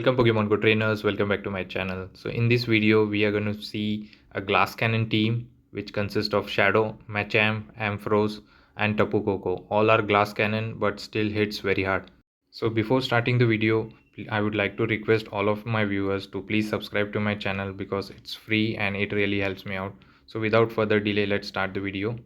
Welcome Pokemon Go trainers, welcome back to my channel. So in this video we are going to see a glass cannon team which consists of Shadow, Machamp, Ampharos and Tapu Koko. All are glass cannon but still hits very hard. So before starting the video, I would like to request all of my viewers to please subscribe to my channel because it's free and it really helps me out. So without further delay, let's start the video.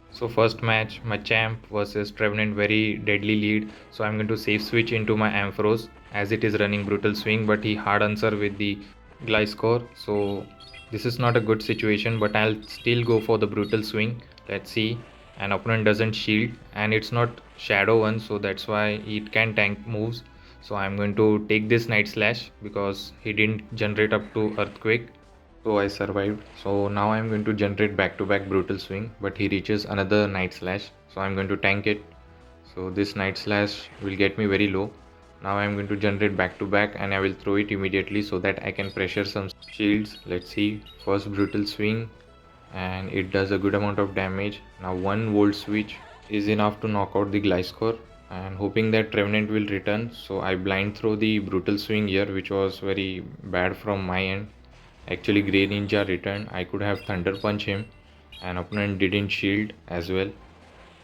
So first match, Machamp versus Trevenant, very deadly lead. So I'm going to safe switch into my Ampharos as it is running Brutal Swing, but he hard answer with the Gliscor. So this is not a good situation, but I'll still go for the Brutal Swing. Let's see. An opponent doesn't shield and it's not Shadow one, so that's why it can tank moves. So I'm going to take this Night Slash because he didn't generate up to Earthquake. So I survived. So now I'm going to generate back-to-back Brutal Swing, but he reaches another Night Slash. So I'm going to tank it. So this Night Slash will get me very low. Now I'm going to generate back-to-back and I will throw it immediately so that I can pressure some shields. Let's see. First Brutal Swing and it does a good amount of damage. Now one Volt Switch is enough to knock out the Gliscor and hoping that Trevenant will return. So I blind throw the Brutal Swing here, which was very bad from my end. Actually, Grey Ninja returned. I could have Thunder Punch him, and opponent didn't shield as well.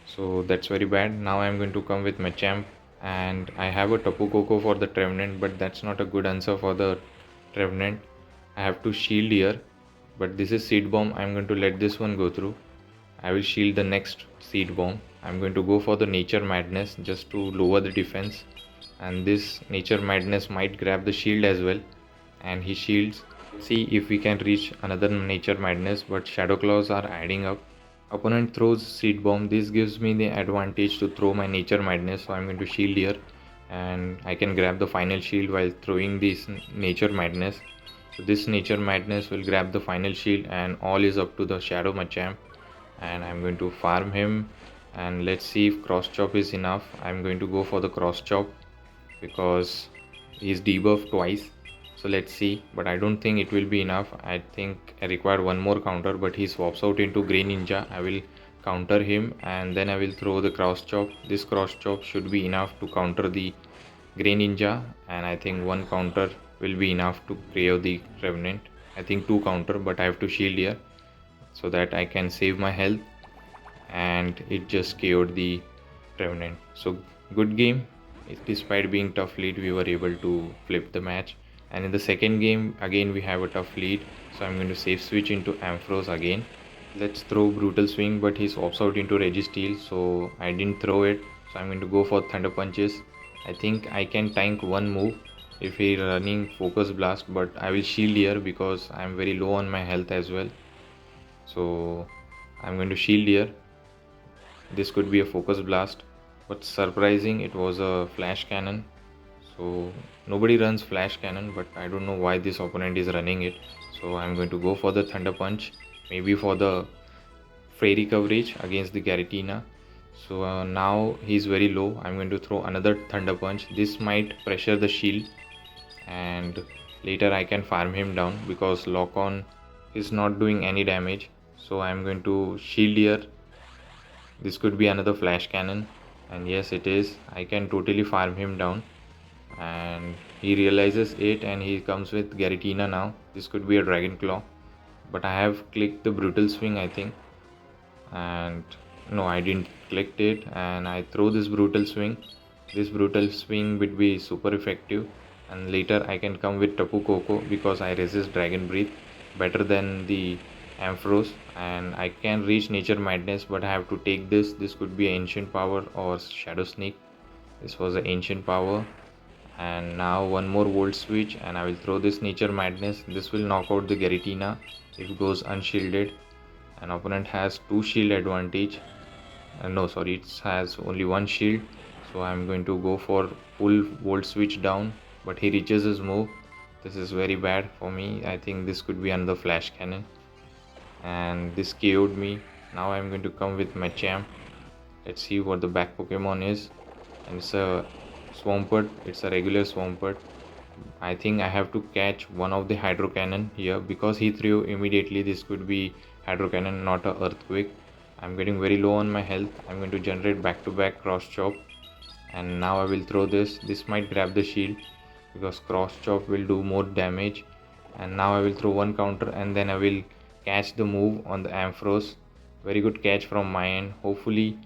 So that's very bad. Now I'm going to come with Machamp, and I have a Tapu Koko for the Trevenant, but that's not a good answer for the Trevenant. I have to shield here, but this is Seed Bomb. I'm going to let this one go through. I will shield the next Seed Bomb. I'm going to go for the Nature Madness just to lower the defense, and this Nature Madness might grab the shield as well, and he shields. See if we can reach another Nature Madness, but Shadow Claws are adding up. Opponent throws Seed Bomb. This gives me the advantage to throw my Nature Madness, so I'm going to shield here and I can grab the final shield while throwing this Nature Madness. So this Nature Madness will grab the final shield and all is up to the Shadow Machamp, and I'm going to farm him, and let's see if Cross Chop is enough. I'm going to go for the Cross Chop because he's debuffed twice. So let's see, but I don't think it will be enough. I think I require one more counter, but he swaps out into Grey Ninja. I will counter him and then I will throw the Cross Chop. This Cross Chop should be enough to counter the Grey Ninja, and I think one counter will be enough to KO the Revenant. I think two counter, but I have to shield here so that I can save my health, and it just KO'd the Revenant. So good game. Despite being tough lead, we were able to flip the match. And in the second game, again we have a tough lead. So I'm going to safe switch into Ampharos again. Let's throw Brutal Swing, but he swaps out into Registeel, so I didn't throw it. So I'm going to go for Thunder Punches. I think I can tank one move if he's running Focus Blast, but I will shield here because I'm very low on my health as well. So I'm going to shield here. This could be a Focus Blast, but surprising, it was a Flash Cannon. So nobody runs Flash Cannon, but I don't know why this opponent is running it. So I'm going to go for the Thunder Punch, maybe for the Fairy coverage against the Garatina. So now he's very low. I'm going to throw another Thunder Punch. This might pressure the shield, and later I can farm him down because Lock On is not doing any damage. So I'm going to shield here. This could be another Flash Cannon, and yes, it is. I can totally farm him down, and he realizes it and he comes with Garatina now. This could be a Dragon Claw, but I have clicked the Brutal Swing, I think, and no, I didn't click it, and I throw this Brutal Swing. This Brutal Swing would be super effective, and later I can come with Tapu Koko because I resist Dragon Breath better than the Ampharos, and I can reach Nature Madness, but I have to take this. This could be Ancient Power or Shadow Sneak. This was an Ancient Power, and now one more Volt Switch and I will throw this Nature Madness. This will knock out the Garatina if it goes unshielded. An opponent has 2 shield advantage. No, sorry, it has only 1 shield. So I'm going to go for full Volt Switch down, but he reaches his move. This is very bad for me. I think this could be another Flash Cannon, and this KO'd me. Now I'm going to come with Machamp. Let's see what the back Pokemon is, and it's a Swampert. It's a regular Swampert. I think I have to catch one of the Hydro Cannon here because he threw immediately. This could be Hydro Cannon, not a Earthquake. I'm getting very low on my health. I'm going to generate back-to-back Cross Chop, and now I will throw this. This might grab the shield. because cross chop will do more damage. And now I will throw one counter and then I will catch the move on the Ampharos. Very good catch from my end. Hopefully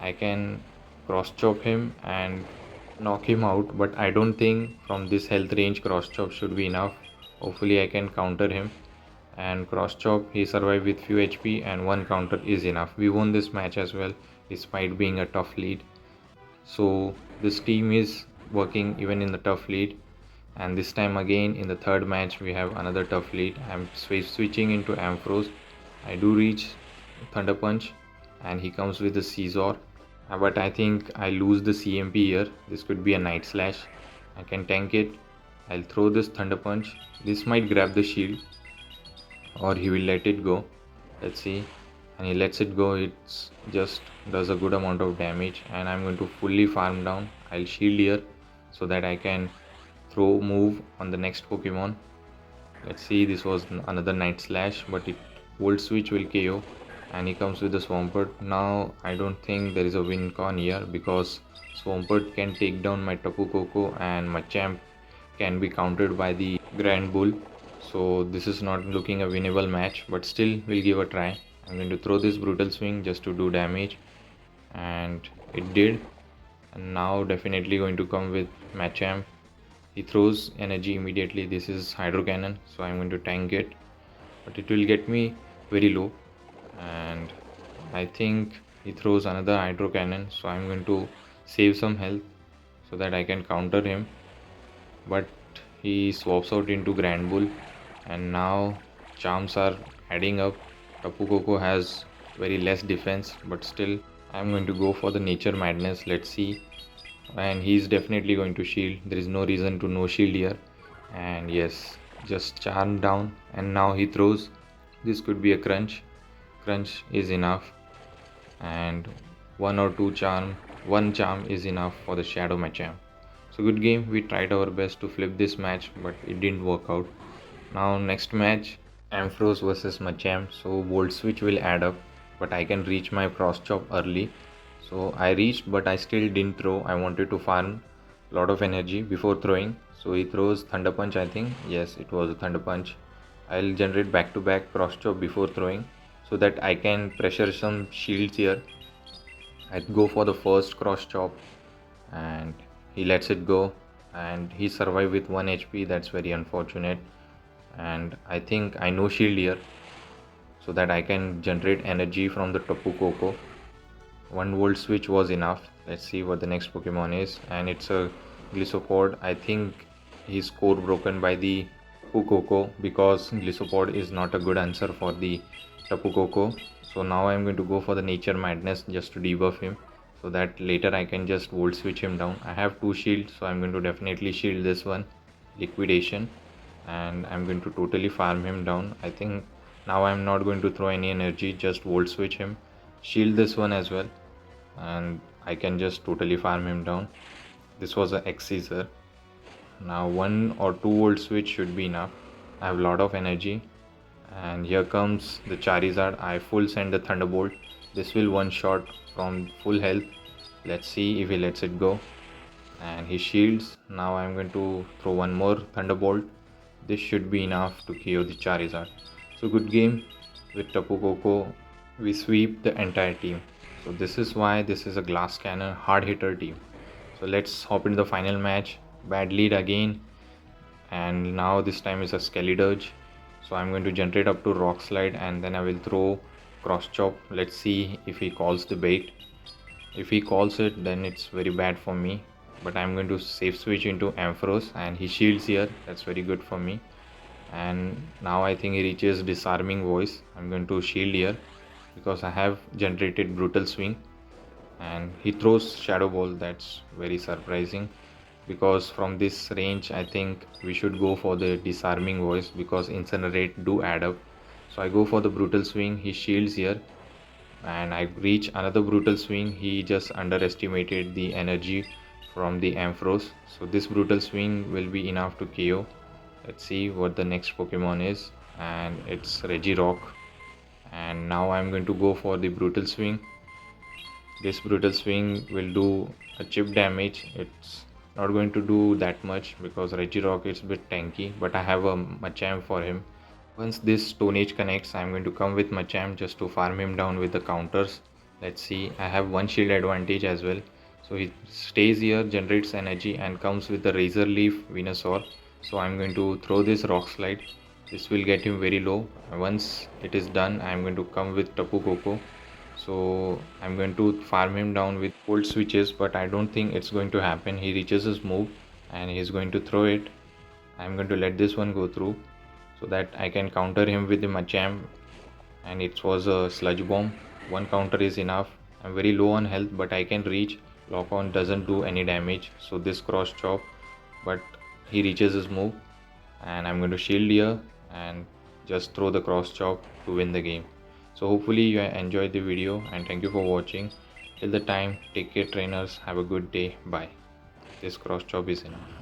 I can cross chop him and knock him out, but I don't think from this health range cross chop should be enough. Hopefully I can counter him, and cross chop he survived with few HP and one counter is enough. We won this match as well despite being a tough lead. So this team is working even in the tough lead, and this time again in the third match we have another tough lead. I'm switching into Ampharos. I do reach Thunder Punch and he comes with the Scizor. But I think I lose the CMP here. This could be a Night Slash. I can tank it. I'll throw this Thunder Punch. This might grab the shield or he will let it go. Let's see. And he lets it go. It's just does a good amount of damage, and I'm going to fully farm down. I'll shield here so that I can throw move on the next Pokemon. Let's see, this was another Night Slash, but it Volt Switch will KO, and he comes with the Swampert. Now I don't think there is a win con here because Swampert can take down my Tapu Koko and Machamp can be countered by the Grand Bull. So this is not looking a winnable match, but still we'll give a try. I'm going to throw this Brutal Swing just to do damage, and it did. And now definitely going to come with Machamp. He throws energy immediately. This is Hydro Cannon, so I'm going to tank it, but it will get me very low. And I think he throws another Hydro Cannon, so I'm going to save some health so that I can counter him. But he swaps out into Grand Bull, and now charms are adding up. Tapu Koko has very less defense, but still I'm going to go for the Nature Madness. Let's see. And he's definitely going to shield. There is no reason to no shield here. And yes, just charm down, and now he throws. This could be a crunch. Crunch is enough, and one charm is enough for the Shadow Machamp. So good game. We tried our best to flip this match, but it didn't work out. Now next match, Ampharos versus Machamp. So Volt Switch will add up, but I can reach my cross chop early. So I reached, but I still didn't throw. I wanted to farm a lot of energy before throwing. So he throws Thunder Punch, I think. Yes, it was a Thunder Punch. I'll generate back to back cross chop before throwing so that I can pressure some shields here. I'd go for the first cross chop, and he lets it go, and he survived with 1 HP. That's very unfortunate. And I think I no shield here so that I can generate energy from the Tapu Koko. 1 volt switch was enough. Let's see what the next Pokemon is, and it's a Gliscopod. I think he's core broken by the Tapu Koko because Gliscopod is not a good answer for the Tapu Koko. So now I'm going to go for the Nature Madness just to debuff him so that later I can just volt switch him down. I have 2 shields, so I'm going to definitely shield this one, Liquidation, and I'm going to totally farm him down. I think now I'm not going to throw any energy, just volt switch him, shield this one as well, and I can just totally farm him down. This was a X-Scissor. Now 1 or 2 volt switch should be enough. I have a lot of energy, and here comes the Charizard. I full send the Thunderbolt. This will one shot from full health. Let's see if he lets it go, and he shields. Now I'm going to throw one more Thunderbolt. This should be enough to KO the Charizard. So good game with Tapu Koko. We sweep the entire team. So this is why this is a glass cannon hard hitter team. So let's hop into the final match. Bad lead again, and now this time is a Skeledirge. So I'm going to generate up to Rock Slide, and then I will throw Cross Chop. Let's see if he calls the bait. If he calls it, then it's very bad for me, but I'm going to safe switch into Ampharos, and he shields here. That's very good for me. And now I think he reaches Disarming Voice. I'm going to shield here because I have generated Brutal Swing, and he throws Shadow Ball. That's very surprising because from this range I think we should go for the Disarming Voice because Incinerate do add up. So I go for the Brutal Swing. He shields here, and I reach another Brutal Swing. He just underestimated the energy from the Ampharos. So this Brutal Swing will be enough to KO. Let's see what the next Pokemon is, and it's Regirock. And now I'm going to go for the Brutal Swing. This Brutal Swing will do a chip damage. It's Not going to do that much because Regirock is a bit tanky, but I have a Machamp for him. Once this Stone Age connects, I'm going to come with Machamp just to farm him down with the counters. Let's see, I have one shield advantage as well. So he stays here, generates energy and comes with the Razor Leaf Venusaur. So I'm going to throw this Rock Slide. This will get him very low. Once it is done, I'm going to come with Tapu Koko. So I'm going to farm him down with Cold Switches, but I don't think it's going to happen. He reaches his move and he's going to throw it. I'm going to let this one go through so that I can counter him with the Machamp, and it was a Sludge Bomb. One counter is enough. I'm very low on health, but I can reach. Lock on doesn't do any damage, so this Cross Chop, but he reaches his move and I'm going to shield here and just throw the Cross Chop to win the game. So hopefully you enjoyed the video and thank you for watching. Till the time, take care trainers, have a good day, bye. This Cross Chop is enough.